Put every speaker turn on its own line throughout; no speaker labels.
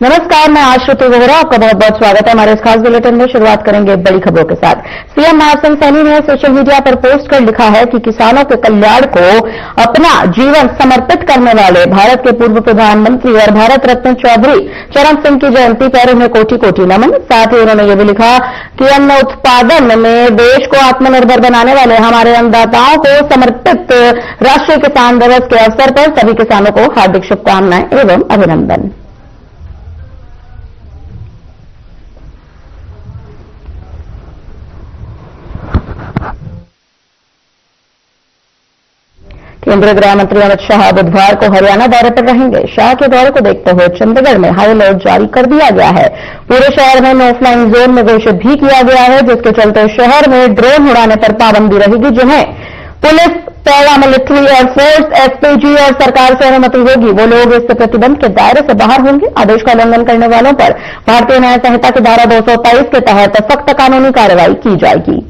नमस्कार, मैं आश्रुति वोहरा, आपका बहुत बहुत स्वागत है हमारे इस खास बुलेटिन में। शुरुआत करेंगे बड़ी खबरों के साथ। सीएम महाराज सैनी ने सोशल मीडिया पर पोस्ट कर लिखा है कि किसानों के कल्याण को अपना जीवन समर्पित करने वाले भारत के पूर्व प्रधानमंत्री और भारत रत्न चौधरी चरण सिंह की जयंती पर उन्हें कोटि कोटि नमन। साथ ही उन्होंने ये भी लिखा कि अन्न उत्पादन में देश को आत्मनिर्भर बनाने वाले हमारे अन्नदाताओं को समर्पित राष्ट्रीय किसान दिवस के अवसर पर सभी किसानों को हार्दिक शुभकामनाएं एवं अभिनंदन। केंद्रीय गृह मंत्री अमित शाह बुधवार को हरियाणा दौरे पर रहेंगे। शाह के दौरे को देखते हुए चंडीगढ़ में हाई अलर्ट जारी कर दिया गया है। पूरे शहर में नो फ्लाइंग जोन में घोषित भी किया गया है, जिसके चलते शहर में ड्रोन उड़ाने पर पाबंदी रहेगी, जिन्हें पुलिस, पैरामिलिट्री, एयरफोर्स, एसपीजी और सरकार से अनुमति होगी। वो लोग इस प्रतिबंध के दायरे से बाहर होंगे। आदेश का उल्लंघन करने वालों पर भारतीय न्याय संहिता की धारा 223 के तहत सख्त कानूनी कार्रवाई की जाएगी।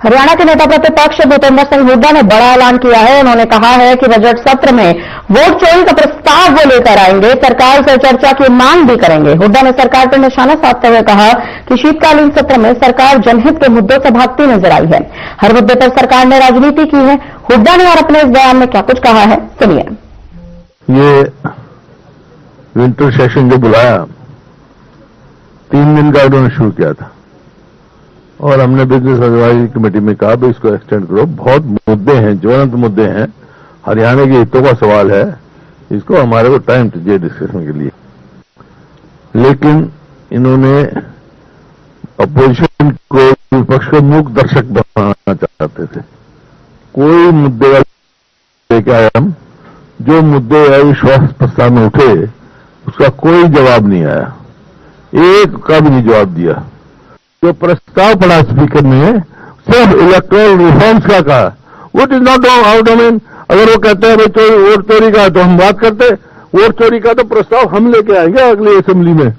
हरियाणा के नेता प्रतिपक्ष भूपेंद्र सिंह हुड्डा ने बड़ा ऐलान किया है। उन्होंने कहा है कि बजट सत्र में वोट चोरी का प्रस्ताव वो लेकर आएंगे, सरकार से चर्चा की मांग भी करेंगे। हुड्डा ने सरकार पर निशाना साधते हुए कहा कि शीतकालीन सत्र में सरकार जनहित के मुद्दों से भागती नजर आई है। हर मुद्दे पर सरकार ने राजनीति की है। हुड्डा ने और अपने इस बयान में क्या कुछ कहा है, सुनिए।
ये विंटर सेशन जो बुलाया 3 दिन का उन्होंने शुरू किया था और हमने बिजनेस एडवाइजरी कमेटी में कहा भी इसको एक्सटेंड करो। बहुत मुद्दे हैं, ज्वलंत मुद्दे हैं, हरियाणा के हितों का सवाल है, इसको हमारे को टाइम चाहिए डिस्कशन के लिए। लेकिन इन्होंने अपोजिशन को, विपक्ष को मूक दर्शक बनाना चाहते थे। कोई मुद्दे लेके आए हम, जो मुद्दे अविश्वास प्रस्ताव में उठे उसका कोई जवाब नहीं आया, एक का भी नहीं जवाब दिया। जो प्रस्ताव पड़ा स्पीकर ने सिर्फ इलेक्टोरल रिफॉर्म्स का कहा, vote is not out domain. अगर वो कहते हैं भाई वोट चोरी का तो हम बात करते, वोट चोरी का तो प्रस्ताव हम लेके आएंगे अगली असेंबली में।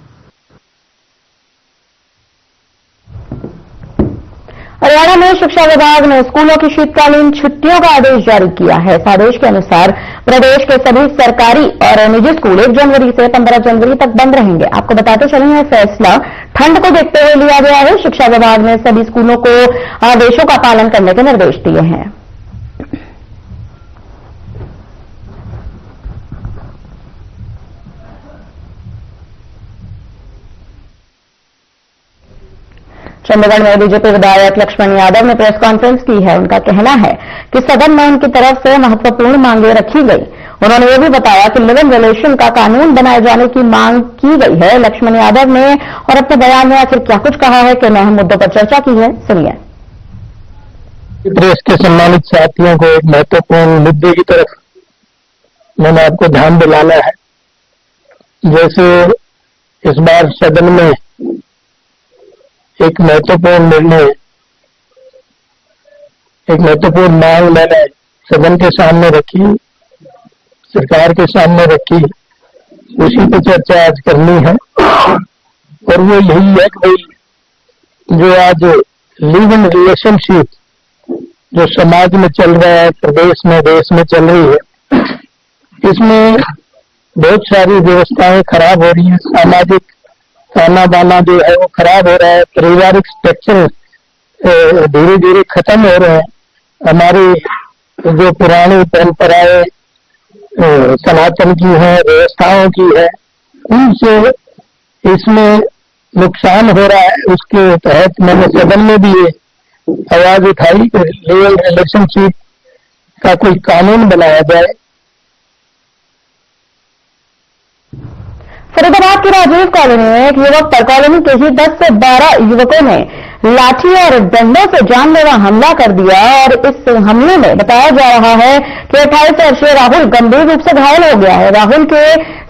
हरियाणा में शिक्षा विभाग ने स्कूलों की शीतकालीन छुट्टियों का आदेश जारी किया है। इस आदेश के अनुसार प्रदेश के सभी सरकारी और निजी स्कूल 1 जनवरी से 15 जनवरी तक बंद रहेंगे। आपको बताते चलें, यह फैसला ठंड को देखते हुए लिया गया है। शिक्षा विभाग ने सभी स्कूलों को आदेशों का पालन करने के निर्देश दिए हैं। चंडीगढ़ में बीजेपी विधायक लक्ष्मण यादव ने प्रेस कॉन्फ्रेंस की है। उनका कहना है कि सदन में उनकी तरफ से महत्वपूर्ण मांगें रखी गई। उन्होंने ये भी बताया कि लिव इन रिलेशन का कानून बनाए जाने की मांग की गई है। लक्ष्मण यादव ने और अपने बयान में आखिर क्या कुछ कहा है, किन अहम मुद्दों पर चर्चा की है, सुनिए।
प्रेस के सम्मानित साथियों को एक महत्वपूर्ण मुद्दे की तरफ मैंने आपको ध्यान दिलाना है। जैसे इस बार सदन में एक महत्वपूर्ण निर्णय, एक महत्वपूर्ण मांग मैंने सदन के सामने रखी, सरकार के सामने रखी, उसी पर चर्चा आज करनी है। और वो यही है कि भाई जो आज लिव इन रिलेशनशिप जो समाज में चल रहा है, प्रदेश में, देश में चल रही है, इसमें बहुत सारी व्यवस्थाएं खराब हो रही है। सामाजिक खाना बाना जो है वो खराब हो रहा है। पारिवारिक स्ट्रक्चर धीरे धीरे खत्म हो रहे हैं। हमारी जो पुरानी परंपराएं सनातन की है, व्यवस्थाओं की है, उनसे इसमें नुकसान हो रहा है। उसके तहत मैंने सदन में भी ये आवाज उठाई कि लिव इन रिलेशनशिप का कोई कानून बनाया जाए।
फरीदाबाद की राजीव कॉलोनी में एक युवक पर कॉलोनी के ही 10 से 12 युवकों ने लाठी और डंडों से जानलेवा हमला कर दिया और इस हमले में बताया जा रहा है कि 28 वर्षीय राहुल गंभीर रूप से घायल हो गया है। राहुल के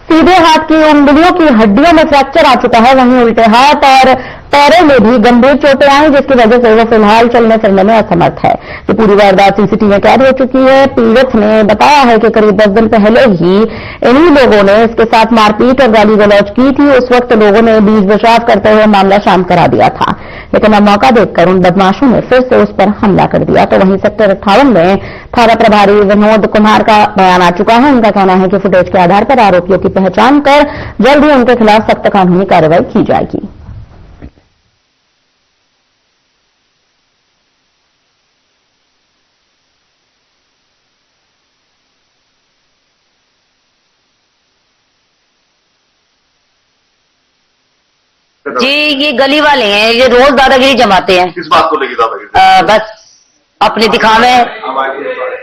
सीधे हाथ की उंगलियों की हड्डियों में फ्रैक्चर आ चुका है, वहीं उल्टे हाथ और पैरों में भी गंभीर चोटें आई, जिसकी वजह से वो फिलहाल चलने फिरने में असमर्थ है। ये पूरी वारदात सीसीटीवी में कैद हो चुकी है। पीड़ित ने बताया है कि करीब 10 दिन पहले ही इन्हीं लोगों ने इसके साथ मारपीट और गाली गलौज की थी। उस वक्त लोगों ने बीच बचाव करते हुए मामला शांत करा दिया था, लेकिन अब मौका देखकर उन बदमाशों ने फिर से उस पर हमला कर दिया। तो वहीं सेक्टर 58 में थाना प्रभारी विनोद कुमार का बयान आ चुका है। उनका कहना है कि फुटेज के आधार पर आरोपियों की पहचान कर जल्द ही उनके खिलाफ सख्त कानूनी कार्रवाई की जाएगी।
जी ये गली वाले हैं, ये रोज दादागिरी जमाते हैं।
किस बात को लेकर दादागिरी?
बस अपने दिखावे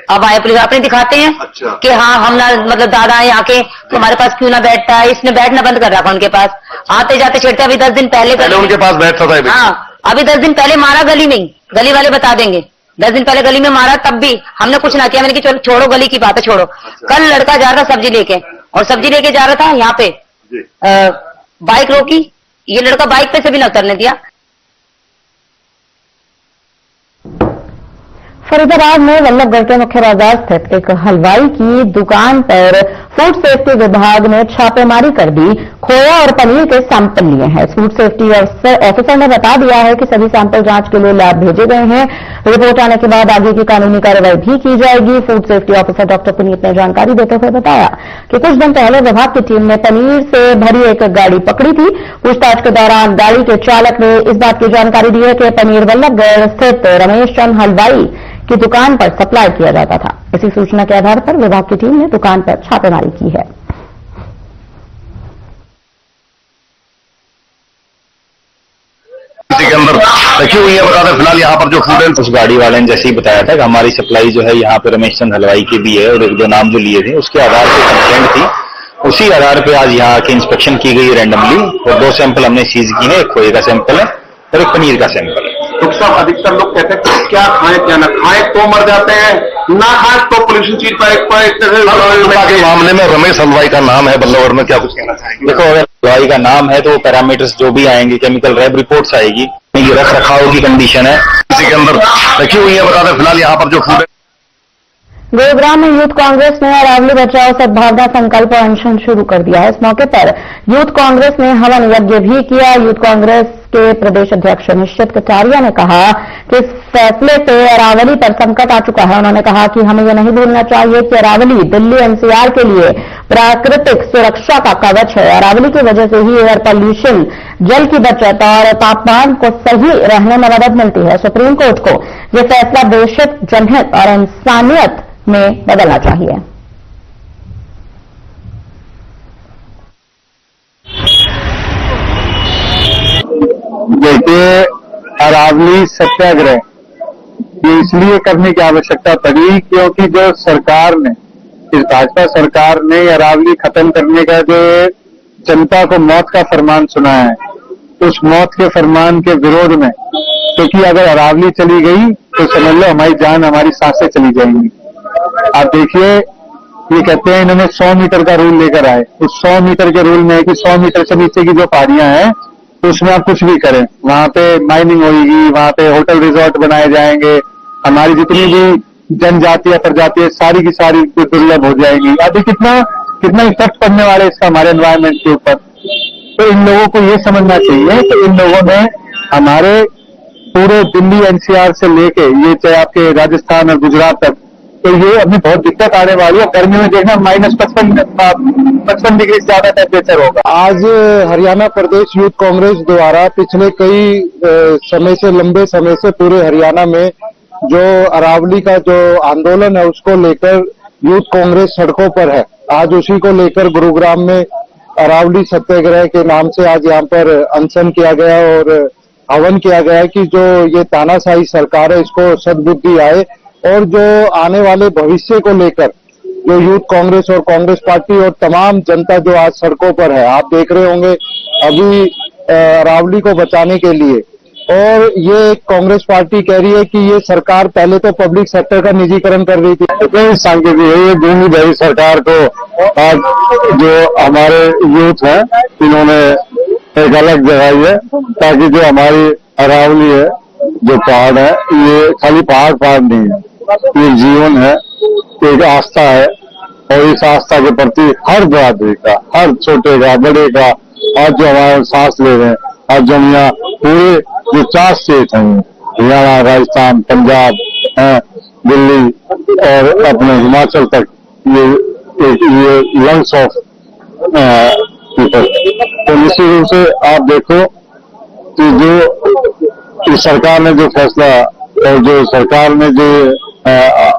अब आए पुलिस अपने दिखाते हैं।
अच्छा।
कि हाँ हम ना मतलब दादा है आके तुम्हारे पास क्यों ना बैठता है, इसने बैठना बंद कर रखा उनके पास, आते जाते छेड़ते। अभी 10 दिन पहले
उनके पास बैठता था।
हाँ अभी 10 दिन पहले मारा गली में, गली वाले बता देंगे। 10 दिन पहले गली में मारा, तब भी हमने कुछ ना किया। मैंने कि चलो छोड़ो गली की बात है, छोड़ो। कल लड़का जा रहा था सब्जी लेके, और सब्जी लेके जा रहा था यहाँ पे बाइक रोकी, ये लड़का बाइक पे से भी न उतरने दिया।
फरीदाबाद में वल्लभगढ़ के मुख्य बाजार स्थित एक हलवाई की दुकान पर फूड सेफ्टी विभाग ने छापेमारी कर दी। खोया और पनीर के सैंपल लिए हैं। फूड सेफ्टी ऑफिसर ने बता दिया है कि सभी सैंपल जांच के लिए लैब भेजे गए हैं। रिपोर्ट आने के बाद आगे की कानूनी कार्रवाई भी की जाएगी। Food safety officer doctor Puneet ने जानकारी देते हुए बताया कि कुछ दिन पहले विभाग की टीम ने पनीर से भरी एक गाड़ी पकड़ी थी। पूछताछ के दौरान गाड़ी के चालक ने इस बात की जानकारी दी है कि पनीर वल्लभगढ़ स्थित रमेश चंद हलवाई की दुकान पर सप्लाई किया जाता था। इसी सूचना के आधार पर विभाग की टीम ने दुकान पर छापेमारी की है।
के अंदर रखी हुई है बता दें। फिलहाल यहाँ पर जो फूड एंड
उस गाड़ी वाले ने जैसे ही बताया था कि हमारी सप्लाई जो है यहाँ पे रमेश चंद हलवाई की भी है, और एक दो नाम जो लिए थे उसके आधार पे कंप्लेंट थी, उसी आधार पे आज यहाँ की इंस्पेक्शन की गई रैंडमली, और 2 सैंपल हमने सीज किए हैं। एक खोए का सैंपल है और एक पनीर का सैंपल है।
डॉक्टर साहब अधिकतर लोग कहते हैं कि क्या खाएं क्या ना खाएं तो मर जाते हैं, ना खाएं तो पोल्यूशन चीज के मामले में रमेश हलवाई का नाम है बल्लभगढ़ में, क्या कुछ कहना चाहेंगे?
देखो अगर हलवाई का नाम है तो पैरामीटर्स जो भी आएंगे, केमिकल लैब रिपोर्ट्स आएगी, ये रख रखाव की कंडीशन है,
इसी के अंदर रखी हुई है बता दें। फिलहाल यहाँ पर जो फूड
गुरुग्राम में यूथ कांग्रेस ने अरावली बचाओ सद्भावना संकल्प अनशन शुरू कर दिया है। इस मौके पर यूथ कांग्रेस ने हवन यज्ञ भी किया। यूथ कांग्रेस के प्रदेश अध्यक्ष निश्चित कटारिया ने कहा कि इस फैसले से अरावली पर संकट आ चुका है। उन्होंने कहा कि हमें यह नहीं भूलना चाहिए कि अरावली दिल्ली एनसीआर के लिए प्राकृतिक सुरक्षा का कवच है। अरावली की वजह से ही एयर पॉल्यूशन, जल की बचत और तापमान को सही रहने में मदद मिलती है। सुप्रीम कोर्ट को यह फैसला बेशक जनहित और इंसानियत में बदलना चाहिए।
देखिए, अरावली सत्याग्रह ये इसलिए करने की आवश्यकता पड़ी क्योंकि जो सरकार ने, इस भाजपा सरकार ने अरावली खत्म करने का जो जनता को मौत का फरमान सुनाया है, उस मौत के फरमान के विरोध में, क्योंकि अगर अरावली चली गई तो समझ लो हमारी जान, हमारी सांसें चली जाएंगी। आप देखिए, ये कहते हैं इन्होंने 100 मीटर का रूल लेकर आए। उस 100 मीटर के रूल में है कि 100 मीटर से नीचे की जो पहाड़ियां हैं तो उसमें आप कुछ भी करें, वहां पे माइनिंग होगी, वहां पे होटल रिजॉर्ट बनाए जाएंगे, हमारी जितनी भी जनजातीय प्रजातियां सारी की सारी दुर्लभ हो जाएंगी। अभी कितना इफेक्ट पड़ने वाला है इसका हमारे एनवायरमेंट के ऊपर। तो इन लोगों को ये समझना चाहिए कि इन लोगों ने हमारे पूरे दिल्ली एनसीआर से लेके ये चाहे आपके राजस्थान और गुजरात तक, तो ये अभी बहुत दिक्कत आने वाली है। गर्मी में देखना -55 डिग्री से ज्यादा टेम्परेचर होगा। आज हरियाणा प्रदेश यूथ कांग्रेस द्वारा पिछले कई समय से, लंबे समय से पूरे हरियाणा में जो अरावली का जो आंदोलन है उसको लेकर यूथ कांग्रेस सड़कों पर है। आज उसी को लेकर गुरुग्राम में अरावली सत्याग्रह के नाम से आज यहाँ पर अनशन किया गया और हवन किया गया कि जो ये तानाशाही सरकार है इसको सद्बुद्धि आए, और जो आने वाले भविष्य को लेकर जो यूथ कांग्रेस और कांग्रेस पार्टी और तमाम जनता जो आज सड़कों पर है, आप देख रहे होंगे अभी अरावली को बचाने के लिए। और ये कांग्रेस पार्टी कह रही है कि ये सरकार पहले तो पब्लिक सेक्टर का निजीकरण कर रही थी। सांकेतिक है ये भूमिभाई सरकार को आज जो हमारे यूथ है इन्होंने
एक अलग जगह है, ताकि जो हमारी अरावली है, जो पहाड़ है, ये खाली पहाड़ नहीं है, ये जीवन है, एक आस्था है। और इस आस्था के प्रति हर बरादरी का, हर छोटे का, बड़े का, आज जो हमारे सांस ले रहे हैं, आज जो हम यहाँ पूरे जो 4 स्टेट हैं, हरियाणा, राजस्थान, पंजाब, दिल्ली और अपने हिमाचल तक, ये लंग्स ऑफ पीपल। तो निश्चित रूप से आप देखो कि जो इस सरकार ने जो फैसला और जो सरकार ने जो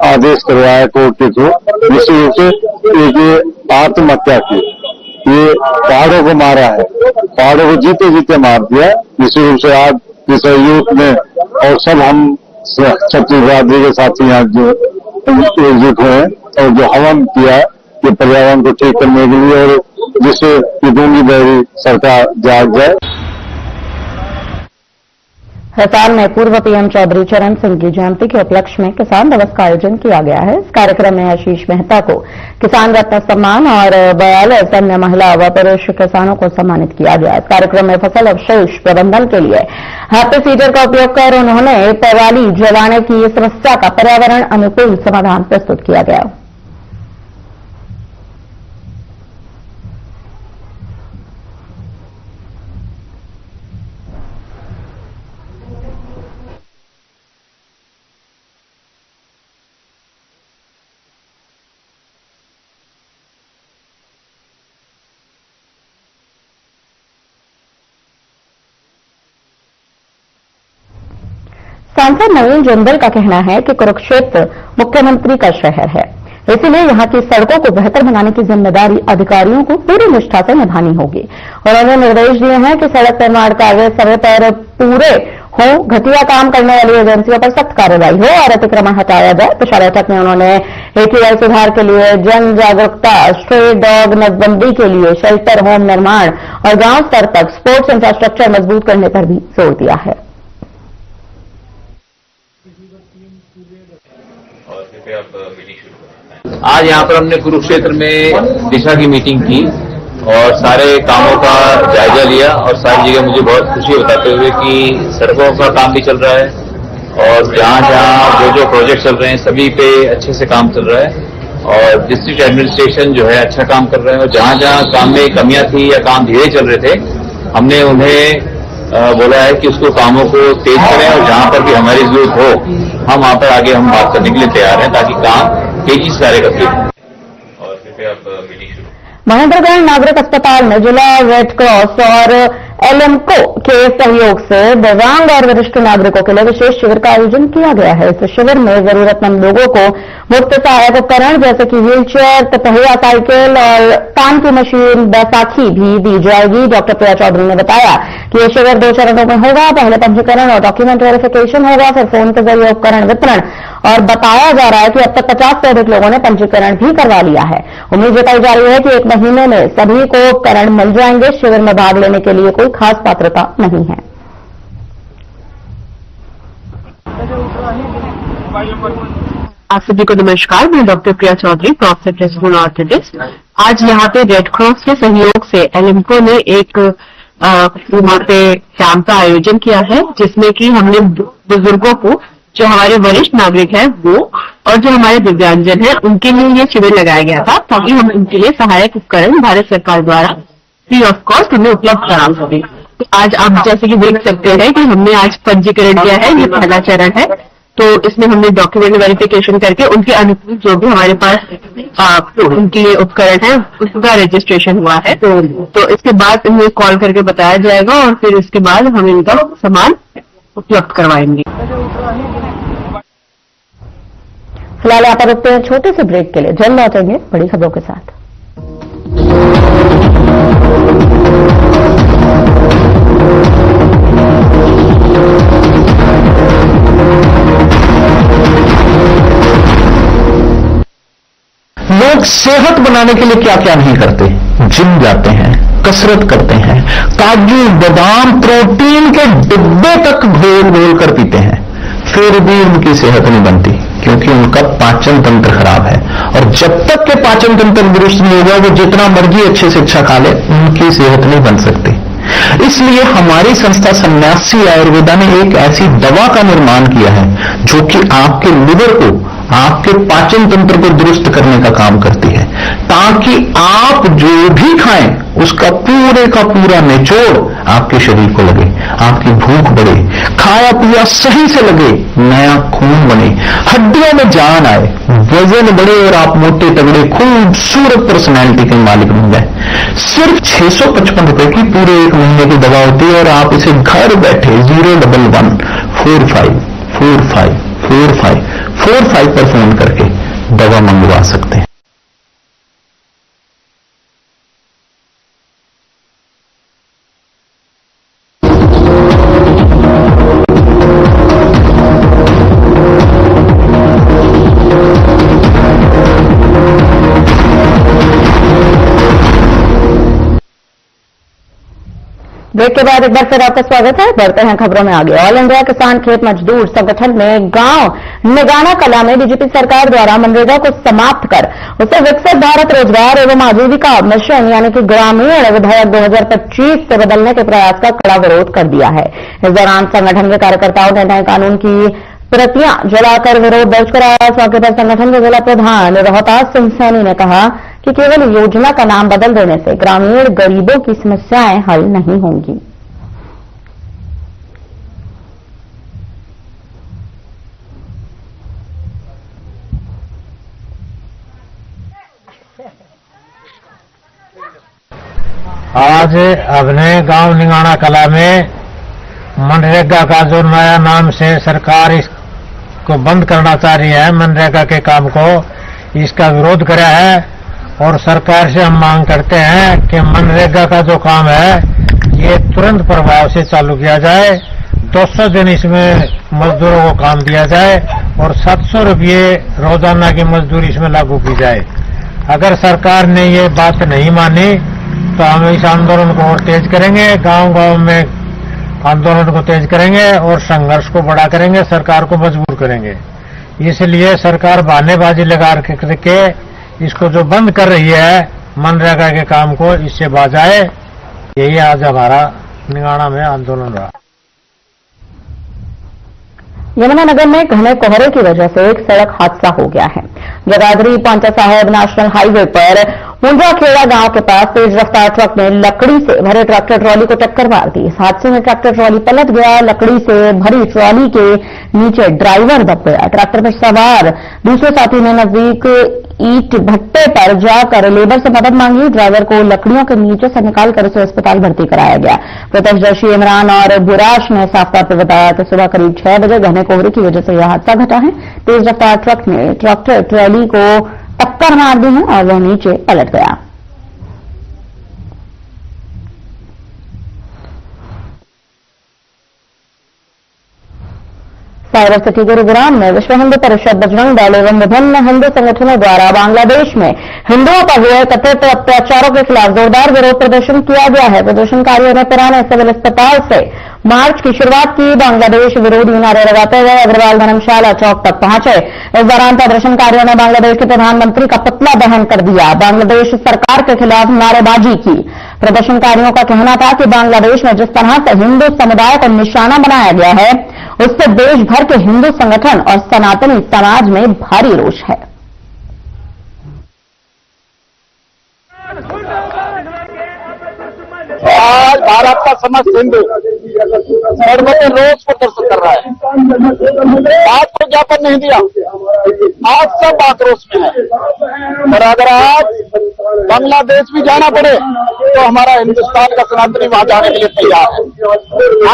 आदेश करवाया कोर्ट के थ्रू, निश्चित रूप से एक आत्महत्या की, ये पहाड़ों को मारा है, पहाड़ों को जीते जीते मार दिया। निश्चित रूप से आज इस यूथ में और सब हम छत्तीस बरादरी के साथी यहाँ जो एकजुट हुए और जो हवन किया कि पर्यावरण को ठीक करने के लिए, और जिससे गूंगी बहरी सरकार जाग जाए।
हिसार में पूर्व पीएम चौधरी चरण सिंह की जयंती के उपलक्ष्य में किसान दिवस का आयोजन किया गया है। इस कार्यक्रम में आशीष मेहता को किसान रत्न सम्मान और 42 अन्य महिला व पुरुष किसानों को सम्मानित किया गया। इस कार्यक्रम में फसल अवशेष प्रबंधन के लिए हैप्पी सीडर का उपयोग कर उन्होंने पराली जलाने की समस्या का पर्यावरण अनुकूल समाधान प्रस्तुत किया गया। सांसद नवीन जिंदल का कहना है कि कुरुक्षेत्र मुख्यमंत्री का शहर है, इसलिए यहां की सड़कों को बेहतर बनाने की जिम्मेदारी अधिकारियों को पूरी निष्ठा से निभानी होगी। उन्होंने निर्देश दिए हैं कि सड़क निर्माण कार्य समय पर पूरे हो, घटिया काम करने वाली एजेंसियों पर सख्त कार्रवाई हो और अतिक्रमण हटाया जाए। पिछले बैठक में उन्होंने AQI सुधार के लिए जन जागरूकता, स्ट्रे डॉग नसबंदी के लिए शेल्टर होम निर्माण और गांव स्तर तक स्पोर्ट्स इंफ्रास्ट्रक्चर मजबूत करने पर भी जोर दिया है।
आज यहाँ पर हमने कुरुक्षेत्र में दिशा की मीटिंग की और सारे कामों का जायजा लिया और सारी जगह मुझे बहुत खुशी बताते हुए कि सड़कों का काम भी चल रहा है और जहाँ जहाँ जो प्रोजेक्ट चल रहे हैं सभी पे अच्छे से काम चल रहा है और डिस्ट्रिक्ट एडमिनिस्ट्रेशन जो है अच्छा काम कर रहे हैं और जहाँ जहाँ काम में कमियां थी या काम धीरे चल रहे थे हमने उन्हें बोला है कि उसको कामों को तेज करें और जहाँ पर भी हमारी जरूरत हो हम वहाँ पर आगे हम बात करने के लिए तैयार हैं ताकि काम तेजी से सारे करते हैं। और कृपया आप मीटिंग शुरू।
महेंद्रगढ़ नागरिक अस्पताल में जिला रेड क्रॉस और LMCO के सहयोग से दिव्यांग और वरिष्ठ नागरिकों के लिए विशेष शिविर का आयोजन किया गया है। इस शिविर में जरूरतमंद लोगों को मुफ्त सहायक उपकरण जैसे कि व्हीलचेयर, पहिया साइकिल और काम की मशीन, बैसाखी भी दी जाएगी। डॉक्टर प्रिया चौधरी ने बताया कि यह शिविर 2 चरणों में होगा। पहले पंजीकरण और डॉक्यूमेंट वेरिफिकेशन होगा, फिर फोन के जरिए उपकरण वितरण और बताया जा रहा है कि अब तक 50 से अधिक लोगों ने पंजीकरण भी करवा लिया है। उम्मीद जताई जा रही है कि 1 महीने में सभी को उपकरण मिल जाएंगे। शिविर में भाग लेने के लिए कोई खास पात्रता नहीं है।
आप सभी को नमस्कार। मैं डॉक्टर प्रिया चौधरी, प्रोफेसर रेस्टोरेंट ऑर्थोडिस्ट। आज यहाँ पे रेड क्रॉस के सहयोग से LMCO ने एक वहाँ पे कैंप का आयोजन किया है जिसमें कि हमने बुजुर्गों को, जो हमारे वरिष्ठ नागरिक हैं वो और जो हमारे दिव्यांगजन हैं उनके लिए ये शिविर लगाया गया था ताकि हम उनके लिए सहायक उपकरण भारत सरकार द्वारा फ्री ऑफ कॉस्ट उन्हें उपलब्ध करा सकें। तो आज आप जैसे कि देख सकते हैं कि हमने आज पंजीकरण किया है, ये पहला चरण है। तो इसमें हमने डॉक्यूमेंट वेरिफिकेशन करके उनके अनुकूल जो भी हमारे पास उनके लिए उपकरण है उसका रजिस्ट्रेशन हुआ है। तो इसके बाद इन्हें कॉल करके बताया जाएगा और फिर इसके बाद हम इनका सामान उपलब्ध करवाएंगे।
फिलहाल यहाँ पर रुकते हैं छोटे से ब्रेक के लिए। जल्द लौटेंगे बड़ी खबरों के साथ।
लोग सेहत बनाने के लिए क्या क्या नहीं करते, जिम जाते हैं, कसरत करते हैं, काजू बादाम प्रोटीन के डिब्बे तक घोल घोल कर पीते हैं, फिर भी उनकी सेहत नहीं बनती क्योंकि उनका पाचन तंत्र खराब है। और जब तक के पाचन तंत्र दुरुस्त नहीं होगा वो जितना मर्जी अच्छे से अच्छा खा ले उनकी सेहत नहीं बन सकती। इसलिए हमारी संस्था सन्यासी आयुर्वेदा ने एक ऐसी दवा का निर्माण किया है जो कि आपके लिवर को, आपके पाचन तंत्र को दुरुस्त करने का काम करती है, ताकि आप जो भी खाएं उसका पूरे का पूरा निचोड़ आपके शरीर को लगे, आपकी भूख बढ़े, खाया पिया सही से लगे, नया खून बने, हड्डियों में जान आए, वजन बढ़े और आप मोटे तगड़े खूबसूरत पर्सनैलिटी के मालिक बन जाए। सिर्फ 655 रुपए की पूरे 1 महीने की दवा होती है और आप इसे घर बैठे 01145454545 पर फोन करके दवा मंगवा सकते हैं।
ब्रेक के बाद एक बार फिर आपका स्वागत है। बढ़ते हैं खबरों में आगे। ऑल इंडिया किसान खेत मजदूर संगठन ने गांव निगाना कला में बीजेपी सरकार द्वारा मनरेगा को समाप्त कर उसे विकसित भारत रोजगार एवं आजीविका मिशन यानी कि ग्रामीण विधेयक 2025 से बदलने के प्रयास का कड़ा विरोध कर दिया है। इस दौरान संगठन के कार्यकर्ताओं ने नए कानून की प्रतियां जलाकर विरोध दर्ज कराया। इस मौके पर संगठन के जिला प्रधान रोहतास सिंह सैनी ने कहा कि केवल योजना का नाम बदल देने से ग्रामीण गरीबों की समस्याएं हल नहीं होंगी।
आज अपने गांव निगाना कला में मनरेगा का जो नया नाम से सरकार इसको बंद करना चाह रही है, मनरेगा के काम को, इसका विरोध करा है और सरकार से हम मांग करते हैं कि मनरेगा का जो काम है ये तुरंत प्रभाव से चालू किया जाए। 200 दिन इसमें मजदूरों को काम दिया जाए और 700 रुपये रोजाना की मजदूरी इसमें लागू की जाए। अगर सरकार ने ये बात नहीं मानी तो हम इस आंदोलन को और तेज करेंगे, गांव-गांव में आंदोलन को तेज करेंगे और संघर्ष को बड़ा करेंगे, सरकार को मजबूर करेंगे। इसलिए सरकार बहानेबाजी लगा के इसको जो बंद कर रही है मनरेगा के काम को, इससे बाजाए। यही आज हमारा निगाना में आंदोलन रहा।
यमुनानगर में घने कोहरे की वजह से एक सड़क हादसा हो गया है। जगाधरी पांचा साहेब नेशनल हाईवे पर मुंजाखेड़ा गांव के पास तेज रफ्तार ट्रक ने लकड़ी से भरे ट्रैक्टर ट्रॉली को टक्कर मार दी। इस हादसे में ट्रैक्टर ट्रॉली पलट गया। लकड़ी से भरी ट्रॉली के नीचे ड्राइवर दब गया। ट्रैक्टर पर सवार दूसरे साथी ने नजदीक ईंट भट्टे पर जाकर लेबर से मदद मांगी। ड्राइवर को लकड़ियों के नीचे से निकालकर उसे अस्पताल भर्ती कराया गया। प्रत्यक्षदर्शी इमरान और बुराश ने साफ तौर पर बताया कि सुबह करीब 6 बजे घने कोहरे की वजह से यह हादसा घटा है। तेज रफ्तार ट्रक ने ट्रैक्टर ट्रॉली को टक्कर मार दी है और वह नीचे पलट गया। साइबर सिटी गुरुग्राम में विश्व हिंदू परिषद, बजरंग दल एवं विभिन्न हिंदू संगठनों द्वारा बांग्लादेश में हिंदुओं पर हुए कथित अत्याचारों के खिलाफ जोरदार विरोध प्रदर्शन किया गया है। प्रदर्शनकारियों ने पुराने सिविल अस्पताल से मार्च की शुरुआत की। बांग्लादेश विरोधी नारे लगाते हुए अग्रवाल धर्मशाला चौक तक पहुंचे। इस दौरान प्रदर्शनकारियों ने बांग्लादेश के प्रधानमंत्री का पुतला दहन कर दिया। बांग्लादेश सरकार के खिलाफ नारेबाजी की। प्रदर्शनकारियों का कहना था कि बांग्लादेश में जिस तरह से हिंदू समुदाय को निशाना बनाया गया है उससे देश भर के हिंदू संगठन और सनातनी समाज में भारी रोष है।
आज भारत का समस्त हिंदू सड़कों पे रोज प्रदर्शन कर रहा है। आज को ज्ञापन नहीं दिया, आज सब आक्रोश में है। और अगर आज बांग्लादेश भी जाना पड़े तो हमारा हिंदुस्तान का सनातनी वहां जाने के लिए तैयार है।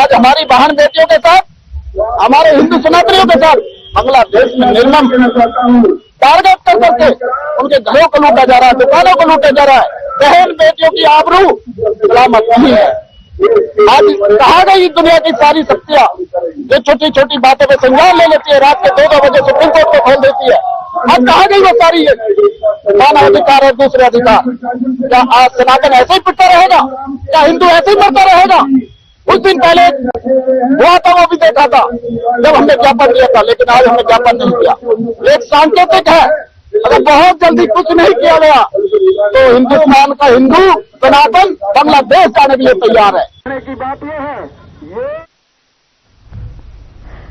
आज हमारी बहन बेटियों के साथ, हमारे हिंदू सनातनियों के साथ बांग्लादेश में निर्मम टारगेट कर करके उनके घरों को लूटा जा रहा है, दुकानों को लूटा जा रहा है। बहन बेटियों की आबरू सलामत नहीं है। आज कहा गई दुनिया की सारी शक्तियां जो छोटी छोटी बातों पर संज्ञान ले लेती है, रात के 2-2 बजे सुप्रीम कोर्ट को खोल देती है। आज कहा गई वो सारी मानव अधिकार और दूसरे अधिकार। क्या आज सनातन ऐसे ही पिटता रहेगा? क्या हिंदू ऐसे ही मरता रहेगा? कुछ दिन पहले हुआ था, वो भी देखा था जब हमने ज्ञापन दिया था, लेकिन आज हमने ज्ञापन नहीं दिया। एक सांकेतिक है अगर बहुत जल्दी कुछ नहीं किया गया तो हिंदुस्तान का हिंदू सनातन बांग्लादेश जाने के लिए तैयार है। की बात यह है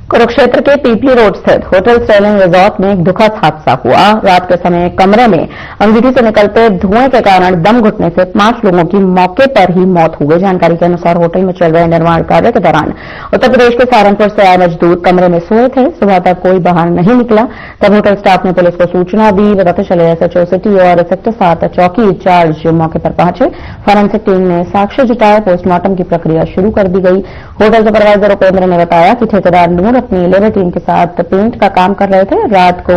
कुरुक्षेत्र के पीपली रोड स्थित होटल स्टर्लिंग रिजॉर्ट में एक दुखद हादसा हुआ। रात के समय कमरे में अंगीठी से निकलते धुएं के कारण दम घुटने से 5 लोगों की मौके पर ही मौत हो गई। जानकारी के अनुसार होटल में चल रहे निर्माण कार्य के दौरान उत्तर प्रदेश के सहारनपुर से आए मजदूर कमरे में सोए थे। सुबह तक कोई बाहर नहीं निकला, तब होटल स्टाफ ने पुलिस को सूचना दी। बताते चले एसएचओ सिटी और सेक्टर 7 चौकी इंचार्ज मौके पर पहुंचे। फॉरेंसिक टीम ने साक्ष्य जुटाए। पोस्टमार्टम की प्रक्रिया शुरू कर दी गई। होटल सुपरवाइजर उपेंद्र ने बताया कि ठेकेदार नूर अपनी लेबर टीम के साथ पेंट का काम कर रहे थे। रात को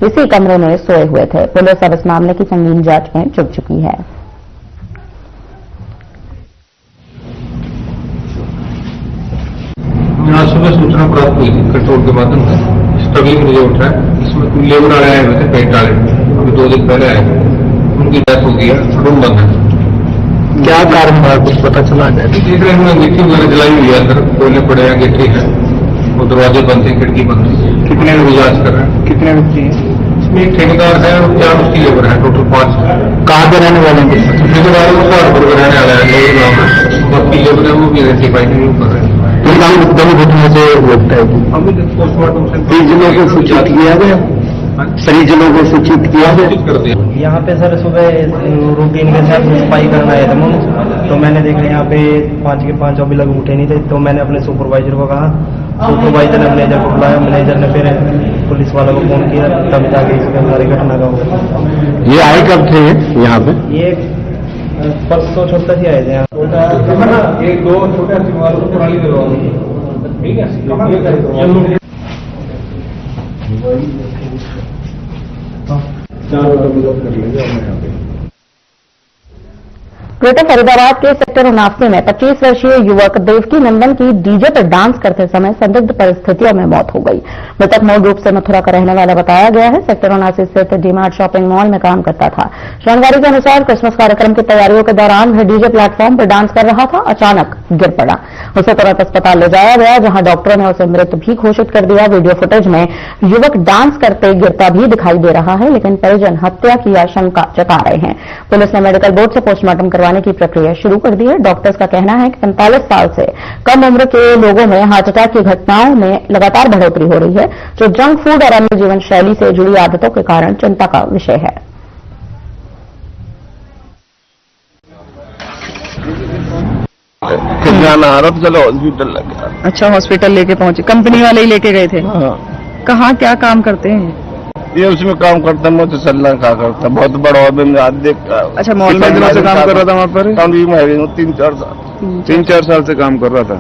इसी कमरे में सोए हुए थे। पुलिस अब इस मामले की संगीन जांच में जुट चुकी है।
आज सुबह सूचना प्राप्त हुई थी कंट्रोल के माध्यम से। स्ट्रगलिंग मुझे उठा है, इसमें कुछ लेबर वाले आए हुए थे, पेंट वाले अभी 2 दिन पहले आए थे, उनकी डेथ हो गई है। रूम बंद है।
क्या कारण था कुछ पता चला जाए?
देख रहे हैं अंगीठी वगैरह जलाई हुई है, अंदर कोयले पड़े हैं, अंगीठी है, वो दरवाजे बंद थे, खिड़की बंद थी। कितने लोग इलाज कर रहे हैं? कितने व्यक्ति हैं? इसमें एक ठेकेदार है और 4 उसकी लेबर है, टोटल 5 है।
कहाँ पे रहने वाले हैं?
ठेकेदार वो सहारनपुर में रहने वाला है, लोग गाँव में। बाकी लेबर है वो भी आइडेंटिफाई नहीं कर रहे हैं।
दम घुटने से लगता है कि
अभी पोस्टमार्टम से
परिजनों को सूचित किया गया, परिजनों को सूचित किया गया।
कर दिया।
यहाँ पे सर सुबह रूटीन के साथ सफाई करना आए थे, तो मैंने देखा यहाँ पे 5 के 5 अभी लोग उठे नहीं थे, तो मैंने अपने सुपरवाइजर को कहा। सुपरवाइजर ने मैनेजर को बुलाया, मैनेजर ने फिर पुलिस वालों को फोन किया, तब जाके इसके सारी घटना का हुआ।
ये आए कब थे यहाँ पे?
ये परसों छोटा ही आए थे यहाँ।
1-2 छोटे वालों को पुरानी करवा ठीक है।
ग्रेटर फरीदाबाद के सेक्टर 79 में 25 वर्षीय युवक देवकी नंदन की डीजे पर डांस करते समय संदिग्ध परिस्थितियों में मौत हो गई। मृतक मूल रूप से मथुरा का रहने वाला बताया गया है। सेक्टर 79 स्थित डीमार्ट शॉपिंग मॉल में काम करता था। जानकारी के अनुसार क्रिसमस कार्यक्रम की तैयारियों के दौरान वह डीजे प्लेटफॉर्म पर डांस कर रहा था। अचानक गिर पड़ा। उसे तुरंत अस्पताल ले जाया गया, जहां डॉक्टरों ने उसे मृत भी घोषित कर दिया। वीडियो फुटेज में युवक डांस करते गिरता भी दिखाई दे रहा है, लेकिन परिजन हत्या की आशंका जता रहे हैं। पुलिस ने मेडिकल बोर्ड से पोस्टमार्टम करवाने की प्रक्रिया शुरू कर दी है। डॉक्टर्स का कहना है कि 45 साल से कम उम्र के लोगों में हार्ट अटैक की घटनाओं में लगातार बढ़ोतरी हो रही है, जो जंक फूड और अन्य जीवन शैली से जुड़ी आदतों के कारण चिंता का विषय है।
जाना अरब चलो हॉस्पिटल लगा।
अच्छा, हॉस्पिटल लेके पहुंचे, कंपनी वाले ही लेके गए थे?
हाँ।
कहाँ क्या काम करते हैं?
ये उसमें काम करता है, मुझे चलना का करता है, बहुत बड़ा ऑर्डर में आज देखता।
अच्छा, मॉल में दिनों से काम कर रहा था वहाँ पर?
3-4 साल से काम कर रहा था।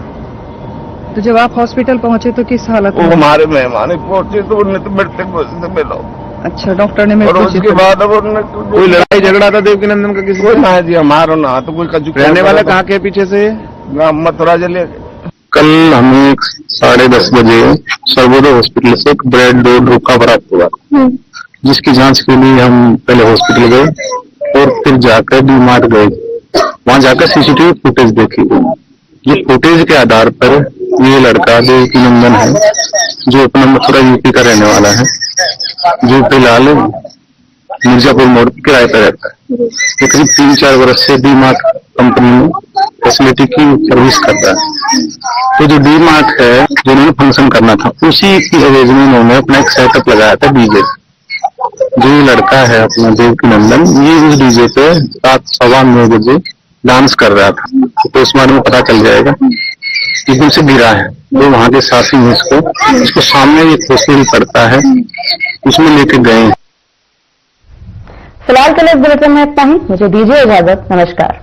तो जब आप हॉस्पिटल पहुंचे तो किस हालत
वो
में?
हमारे मेहमान पहुंचे तो उन्हें तो मिलते से मिलो।
अच्छा, डॉक्टर ने
और उसके बाद अब कोई लड़ाई झगड़ा था देवकी नंदन का किसी? कोई ना जी, हमारा ना तो कोई कजू। रहने वाला कहाँ के पीछे से? मथुरा जिले।
कल हमें 10:30 बजे सर्वोदय हॉस्पिटल से एक ब्रेड डोर का प्राप्त हुआ, जिसकी जांच के लिए हम पहले हॉस्पिटल गए और फिर जाकर डीमार्ट गए। वहां जाकर सीसीटीवी फुटेज देखी। ये फुटेज के आधार पर ये लड़का देवकी नंदन है, जो अपना मथुरा यूपी का रहने वाला है, जो फिलहाल मिर्जापुर मोड़ पर किराए पर रहता है। ये करीब 3-4 वर्ष से डीमार्ट कंपनी में फैसिलिटी की सर्विस करता है। तो जो डीमार्ट है, जो उन्होंने फंक्शन करना था, उसी की एवज में उन्होंने अपना एक सेटअप लगाया था डीजे। जो ये लड़का है अपना देवकी नंदन, ये उस डीजे पे 7:15 बजे डांस कर रहा था। तो पोस्टमार्टम में पता चल जाएगा कि से गिरा है। तो वहाँ के साथी हैं इसको सामने एक हॉस्पिटल पड़ता है, उसमें लेके गए।
फिलहाल के लिए बुलेटिन में इतना ही। मुझे दीजिए इजाजत। नमस्कार।